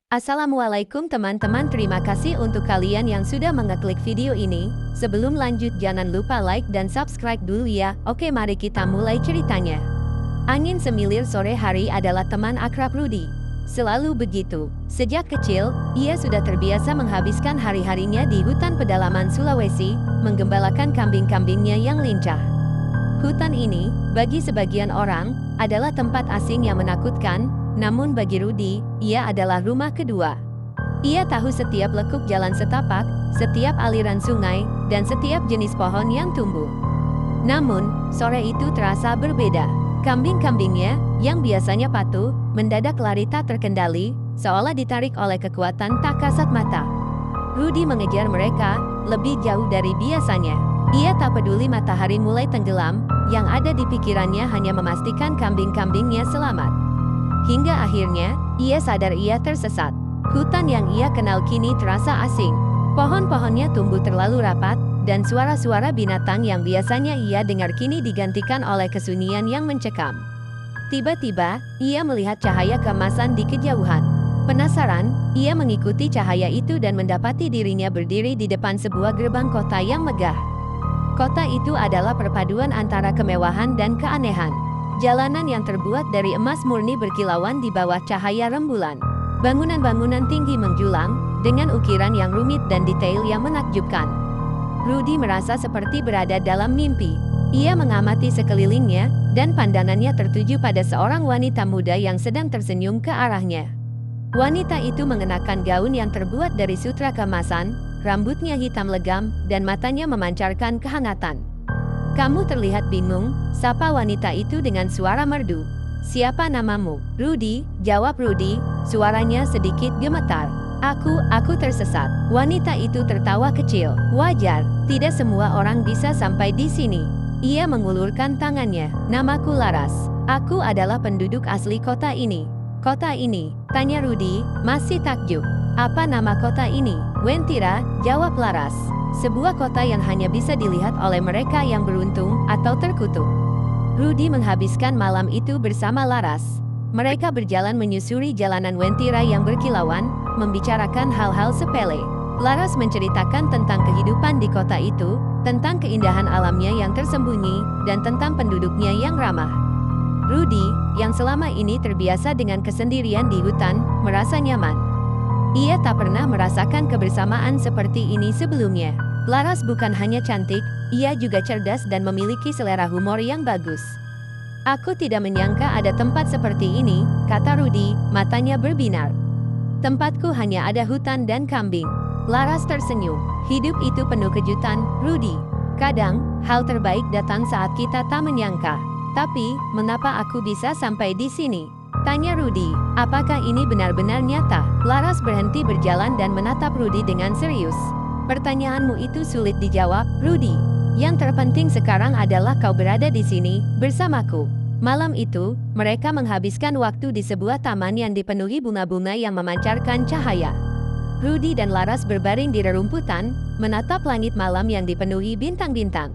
Assalamualaikum teman-teman, terima kasih untuk kalian yang sudah mengeklik video ini. Sebelum lanjut jangan lupa like dan subscribe dulu ya. Oke, mari kita mulai ceritanya. Angin semilir sore hari adalah teman akrab Rudy. Selalu begitu. Sejak kecil, ia sudah terbiasa menghabiskan hari-harinya di hutan pedalaman Sulawesi, menggembalakan kambing-kambingnya yang lincah. Hutan ini, bagi sebagian orang, adalah tempat asing yang menakutkan, namun bagi Rudy, ia adalah rumah kedua. Ia tahu setiap lekuk jalan setapak, setiap aliran sungai, dan setiap jenis pohon yang tumbuh. Namun, sore itu terasa berbeda. Kambing-kambingnya, yang biasanya patuh, mendadak lari tak terkendali, seolah ditarik oleh kekuatan tak kasat mata. Rudy mengejar mereka, lebih jauh dari biasanya. Ia tak peduli matahari mulai tenggelam, yang ada di pikirannya hanya memastikan kambing-kambingnya selamat. Hingga akhirnya, ia sadar ia tersesat. Hutan yang ia kenal kini terasa asing. Pohon-pohonnya tumbuh terlalu rapat, dan suara-suara binatang yang biasanya ia dengar kini digantikan oleh kesunyian yang mencekam. Tiba-tiba, ia melihat cahaya keemasan di kejauhan. Penasaran, ia mengikuti cahaya itu dan mendapati dirinya berdiri di depan sebuah gerbang kota yang megah. Kota itu adalah perpaduan antara kemewahan dan keanehan. Jalanan yang terbuat dari emas murni berkilauan di bawah cahaya rembulan. Bangunan-bangunan tinggi menjulang, dengan ukiran yang rumit dan detail yang menakjubkan. Rudy merasa seperti berada dalam mimpi. Ia mengamati sekelilingnya, dan pandangannya tertuju pada seorang wanita muda yang sedang tersenyum ke arahnya. Wanita itu mengenakan gaun yang terbuat dari sutra keemasan, rambutnya hitam legam, dan matanya memancarkan kehangatan. "Kamu terlihat bingung," sapa wanita itu dengan suara merdu. "Siapa namamu?" "Rudy," jawab Rudy, suaranya sedikit gemetar. Aku tersesat." Wanita itu tertawa kecil. "Wajar, tidak semua orang bisa sampai di sini." Ia mengulurkan tangannya. "Namaku Laras. Aku adalah penduduk asli kota ini." "Kota ini?" tanya Rudy, masih takjub. "Apa nama kota ini?" "Wentira," jawab Laras. "Sebuah kota yang hanya bisa dilihat oleh mereka yang beruntung atau terkutuk." Rudy menghabiskan malam itu bersama Laras. Mereka berjalan menyusuri jalanan Wentira yang berkilauan, membicarakan hal-hal sepele. Laras menceritakan tentang kehidupan di kota itu, tentang keindahan alamnya yang tersembunyi, dan tentang penduduknya yang ramah. Rudy, yang selama ini terbiasa dengan kesendirian di hutan, merasa nyaman. Ia tak pernah merasakan kebersamaan seperti ini sebelumnya. Laras bukan hanya cantik, ia juga cerdas dan memiliki selera humor yang bagus. "Aku tidak menyangka ada tempat seperti ini," kata Rudy, matanya berbinar. "Tempatku hanya ada hutan dan kambing." Laras tersenyum. "Hidup itu penuh kejutan, Rudy. Kadang, hal terbaik datang saat kita tak menyangka." "Tapi, mengapa aku bisa sampai di sini?" tanya Rudy. "Apakah ini benar-benar nyata?" Laras berhenti berjalan dan menatap Rudy dengan serius. "Pertanyaanmu itu sulit dijawab, Rudy. Yang terpenting sekarang adalah kau berada di sini, bersamaku." Malam itu, mereka menghabiskan waktu di sebuah taman yang dipenuhi bunga-bunga yang memancarkan cahaya. Rudy dan Laras berbaring di rerumputan, menatap langit malam yang dipenuhi bintang-bintang.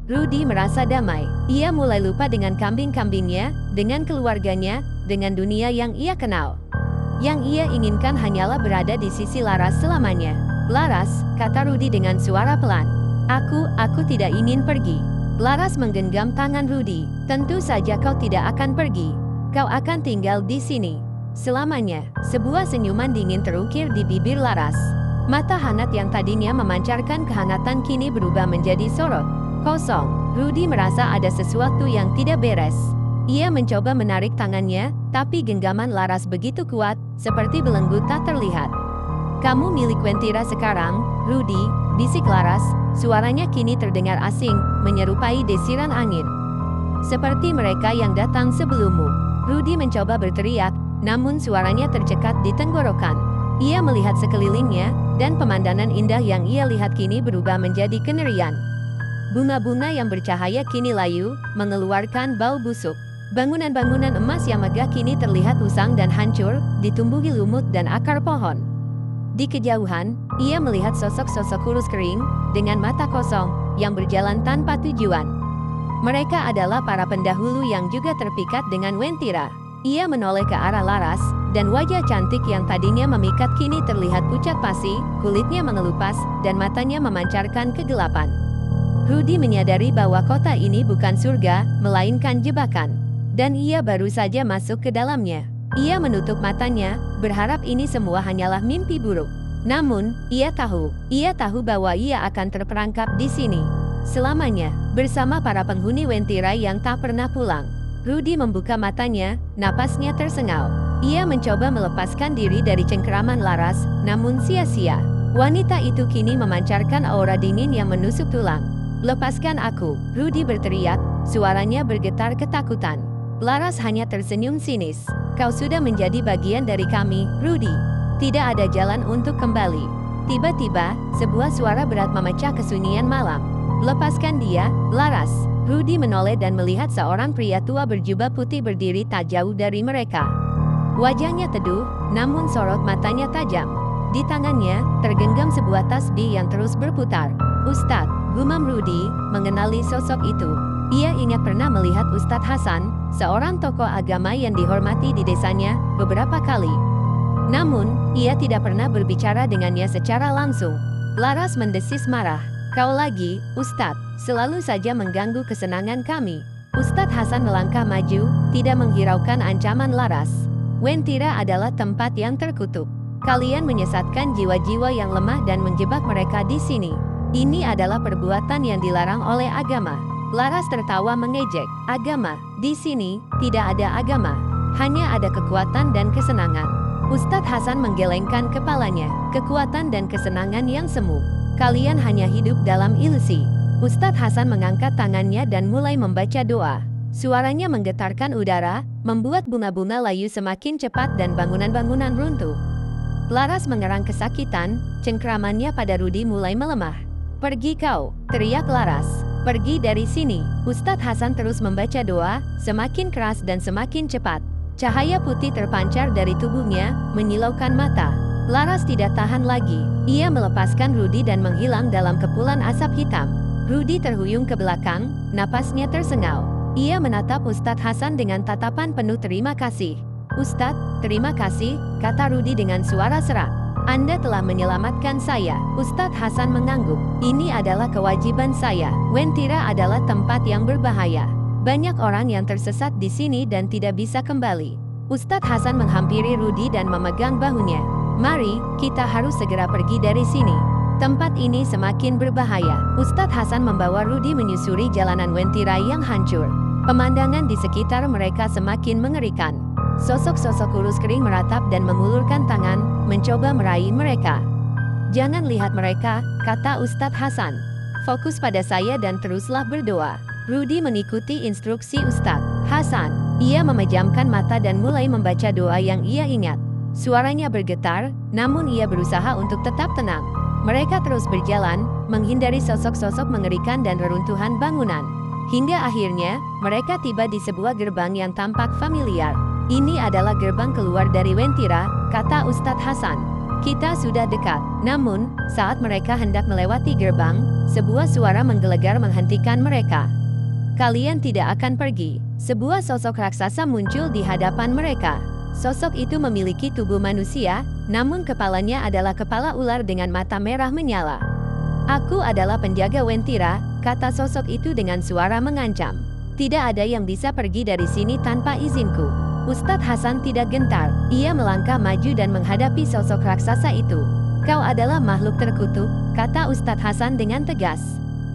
Rudy merasa damai. Ia mulai lupa dengan kambing-kambingnya, dengan keluarganya, dengan dunia yang ia kenal. Yang ia inginkan hanyalah berada di sisi Laras selamanya. "Laras," kata Rudy dengan suara pelan. Aku tidak ingin pergi." Laras menggenggam tangan Rudy. "Tentu saja kau tidak akan pergi. Kau akan tinggal di sini selamanya." Sebuah senyuman dingin terukir di bibir Laras. Mata hangat yang tadinya memancarkan kehangatan kini berubah menjadi sorot. Kosong. Rudy merasa ada sesuatu yang tidak beres. Ia mencoba menarik tangannya, tapi genggaman Laras begitu kuat, seperti belenggu tak terlihat. "Kamu milik Wentira sekarang, Rudy," bisik Laras, suaranya kini terdengar asing, menyerupai desiran angin. "Seperti mereka yang datang sebelummu." Rudy mencoba berteriak, namun suaranya tercekat di tenggorokan. Ia melihat sekelilingnya, dan pemandangan indah yang ia lihat kini berubah menjadi kengerian. Bunga-bunga yang bercahaya kini layu, mengeluarkan bau busuk. Bangunan-bangunan emas yang megah kini terlihat usang dan hancur, ditumbuhi lumut dan akar pohon. Di kejauhan, ia melihat sosok-sosok kurus kering, dengan mata kosong, yang berjalan tanpa tujuan. Mereka adalah para pendahulu yang juga terpikat dengan Wentira. Ia menoleh ke arah Laras, dan wajah cantik yang tadinya memikat kini terlihat pucat pasi, kulitnya mengelupas, dan matanya memancarkan kegelapan. Rudy menyadari bahwa kota ini bukan surga, melainkan jebakan. Dan ia baru saja masuk ke dalamnya. Ia menutup matanya, berharap ini semua hanyalah mimpi buruk. Namun, ia tahu bahwa ia akan terperangkap di sini selamanya, bersama para penghuni Wentira yang tak pernah pulang. Rudy membuka matanya, napasnya tersengal. Ia mencoba melepaskan diri dari cengkeraman Laras, namun sia-sia. Wanita itu kini memancarkan aura dingin yang menusuk tulang. "Lepaskan aku," Rudy berteriak, suaranya bergetar ketakutan. Laras hanya tersenyum sinis. "Kau sudah menjadi bagian dari kami, Rudy. Tidak ada jalan untuk kembali." Tiba-tiba, sebuah suara berat memecah kesunyian malam. "Lepaskan dia, Laras." Rudy menoleh dan melihat seorang pria tua berjubah putih berdiri tak jauh dari mereka. Wajahnya teduh, namun sorot matanya tajam. Di tangannya, tergenggam sebuah tasbih yang terus berputar. "Ustadz," gumam Rudy, mengenali sosok itu. Ia ingat pernah melihat Ustadz Hasan, seorang tokoh agama yang dihormati di desanya, beberapa kali. Namun, ia tidak pernah berbicara dengannya secara langsung. Laras mendesis marah. "Kau lagi, Ustadz, selalu saja mengganggu kesenangan kami." Ustadz Hasan melangkah maju, tidak menghiraukan ancaman Laras. "Wentira adalah tempat yang terkutuk. Kalian menyesatkan jiwa-jiwa yang lemah dan menjebak mereka di sini. Ini adalah perbuatan yang dilarang oleh agama." Laras tertawa mengejek. "Agama? Di sini, tidak ada agama. Hanya ada kekuatan dan kesenangan." Ustadz Hasan menggelengkan kepalanya. "Kekuatan dan kesenangan yang semu. Kalian hanya hidup dalam ilusi." Ustadz Hasan mengangkat tangannya dan mulai membaca doa. Suaranya menggetarkan udara, membuat bunga-bunga layu semakin cepat dan bangunan-bangunan runtuh. Laras mengerang kesakitan, cengkramannya pada Rudy mulai melemah. "Pergi kau," teriak Laras. "Pergi dari sini." Ustadz Hasan terus membaca doa, semakin keras dan semakin cepat. Cahaya putih terpancar dari tubuhnya, menyilaukan mata. Laras tidak tahan lagi. Ia melepaskan Rudy dan menghilang dalam kepulan asap hitam. Rudy terhuyung ke belakang, napasnya tersengal. Ia menatap Ustadz Hasan dengan tatapan penuh terima kasih. "Ustadz, terima kasih," kata Rudy dengan suara serak. "Anda telah menyelamatkan saya." Ustadz Hasan mengangguk. "Ini adalah kewajiban saya. Wentira adalah tempat yang berbahaya. Banyak orang yang tersesat di sini dan tidak bisa kembali." Ustadz Hasan menghampiri Rudy dan memegang bahunya. "Mari, kita harus segera pergi dari sini. Tempat ini semakin berbahaya." Ustadz Hasan membawa Rudy menyusuri jalanan Wentira yang hancur. Pemandangan di sekitar mereka semakin mengerikan. Sosok-sosok kurus kering meratap dan mengulurkan tangan, mencoba meraih mereka. "Jangan lihat mereka," kata Ustadz Hasan. "Fokus pada saya dan teruslah berdoa." Rudy mengikuti instruksi Ustadz Hasan. Ia memejamkan mata dan mulai membaca doa yang ia ingat. Suaranya bergetar, namun ia berusaha untuk tetap tenang. Mereka terus berjalan, menghindari sosok-sosok mengerikan dan reruntuhan bangunan. Hingga akhirnya, mereka tiba di sebuah gerbang yang tampak familiar. "Ini adalah gerbang keluar dari Wentira," kata Ustadz Hasan. "Kita sudah dekat." Namun, saat mereka hendak melewati gerbang, sebuah suara menggelegar menghentikan mereka. "Kalian tidak akan pergi." Sebuah sosok raksasa muncul di hadapan mereka. Sosok itu memiliki tubuh manusia, namun kepalanya adalah kepala ular dengan mata merah menyala. "Aku adalah penjaga Wentira," kata sosok itu dengan suara mengancam. "Tidak ada yang bisa pergi dari sini tanpa izinku." Ustadz Hasan tidak gentar. Ia melangkah maju dan menghadapi sosok raksasa itu. "Kau adalah makhluk terkutuk," kata Ustadz Hasan dengan tegas.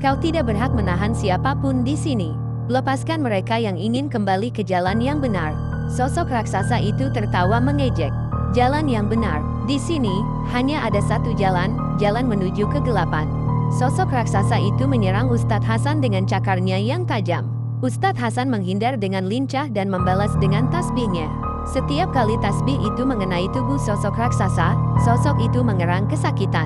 "Kau tidak berhak menahan siapapun di sini. Lepaskan mereka yang ingin kembali ke jalan yang benar." Sosok raksasa itu tertawa mengejek. "Jalan yang benar. Di sini, hanya ada satu jalan, jalan menuju kegelapan." Sosok raksasa itu menyerang Ustadz Hasan dengan cakarnya yang tajam. Ustadz Hasan menghindar dengan lincah dan membalas dengan tasbihnya. Setiap kali tasbih itu mengenai tubuh sosok raksasa, sosok itu mengerang kesakitan.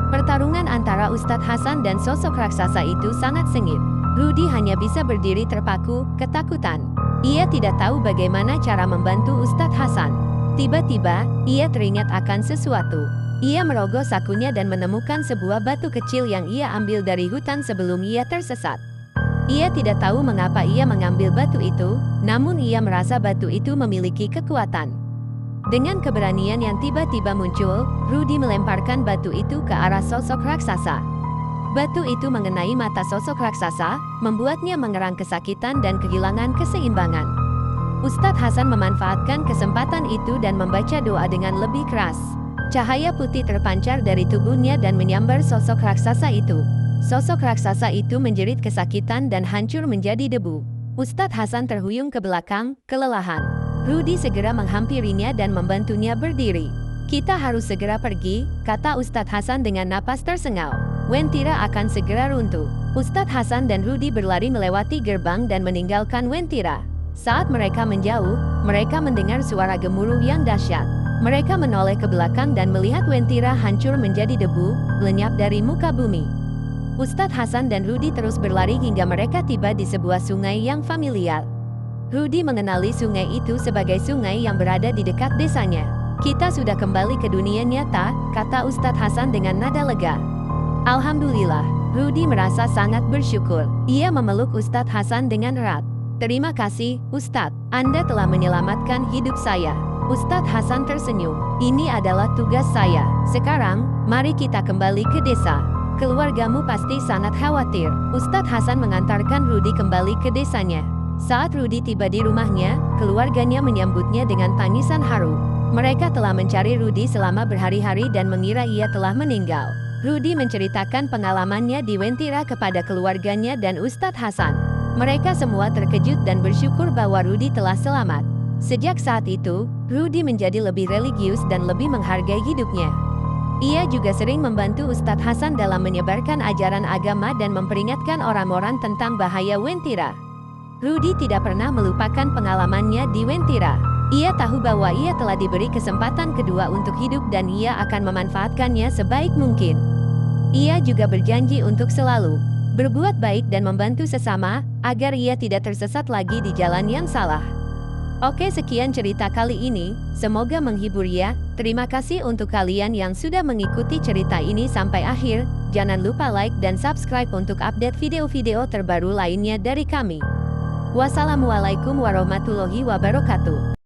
Pertarungan antara Ustadz Hasan dan sosok raksasa itu sangat sengit. Rudy hanya bisa berdiri terpaku, ketakutan. Ia tidak tahu bagaimana cara membantu Ustadz Hasan. Tiba-tiba, ia teringat akan sesuatu. Ia merogoh sakunya dan menemukan sebuah batu kecil yang ia ambil dari hutan sebelum ia tersesat. Ia tidak tahu mengapa ia mengambil batu itu, namun ia merasa batu itu memiliki kekuatan. Dengan keberanian yang tiba-tiba muncul, Rudy melemparkan batu itu ke arah sosok raksasa. Batu itu mengenai mata sosok raksasa, membuatnya mengerang kesakitan dan kehilangan keseimbangan. Ustadz Hasan memanfaatkan kesempatan itu dan membaca doa dengan lebih keras. Cahaya putih terpancar dari tubuhnya dan menyambar sosok raksasa itu. Sosok raksasa itu menjerit kesakitan dan hancur menjadi debu. Ustadz Hasan terhuyung ke belakang, kelelahan. Rudy segera menghampirinya dan membantunya berdiri. "Kita harus segera pergi," kata Ustadz Hasan dengan napas tersengal. "Wentira akan segera runtuh." Ustadz Hasan dan Rudy berlari melewati gerbang dan meninggalkan Wentira. Saat mereka menjauh, mereka mendengar suara gemuruh yang dahsyat. Mereka menoleh ke belakang dan melihat Wentira hancur menjadi debu, lenyap dari muka bumi. Ustadz Hasan dan Rudy terus berlari hingga mereka tiba di sebuah sungai yang familiar. Rudy mengenali sungai itu sebagai sungai yang berada di dekat desanya. "Kita sudah kembali ke dunia nyata," kata Ustadz Hasan dengan nada lega. "Alhamdulillah." Rudy merasa sangat bersyukur. Ia memeluk Ustadz Hasan dengan erat. "Terima kasih, Ustadz. Anda telah menyelamatkan hidup saya." Ustadz Hasan tersenyum. "Ini adalah tugas saya. Sekarang, mari kita kembali ke desa. Keluargamu pasti sangat khawatir." Ustadz Hasan mengantarkan Rudy kembali ke desanya. Saat Rudy tiba di rumahnya, keluarganya menyambutnya dengan tangisan haru. Mereka telah mencari Rudy selama berhari-hari dan mengira ia telah meninggal. Rudy menceritakan pengalamannya di Wentira kepada keluarganya dan Ustadz Hasan. Mereka semua terkejut dan bersyukur bahwa Rudy telah selamat. Sejak saat itu, Rudy menjadi lebih religius dan lebih menghargai hidupnya. Ia juga sering membantu Ustadz Hasan dalam menyebarkan ajaran agama dan memperingatkan orang-orang tentang bahaya Wentira. Rudy tidak pernah melupakan pengalamannya di Wentira. Ia tahu bahwa ia telah diberi kesempatan kedua untuk hidup dan ia akan memanfaatkannya sebaik mungkin. Ia juga berjanji untuk selalu berbuat baik dan membantu sesama, agar ia tidak tersesat lagi di jalan yang salah. Oke, sekian cerita kali ini, semoga menghibur ya. Terima kasih untuk kalian yang sudah mengikuti cerita ini sampai akhir. Jangan lupa like dan subscribe untuk update video-video terbaru lainnya dari kami. Wassalamualaikum warahmatullahi wabarakatuh.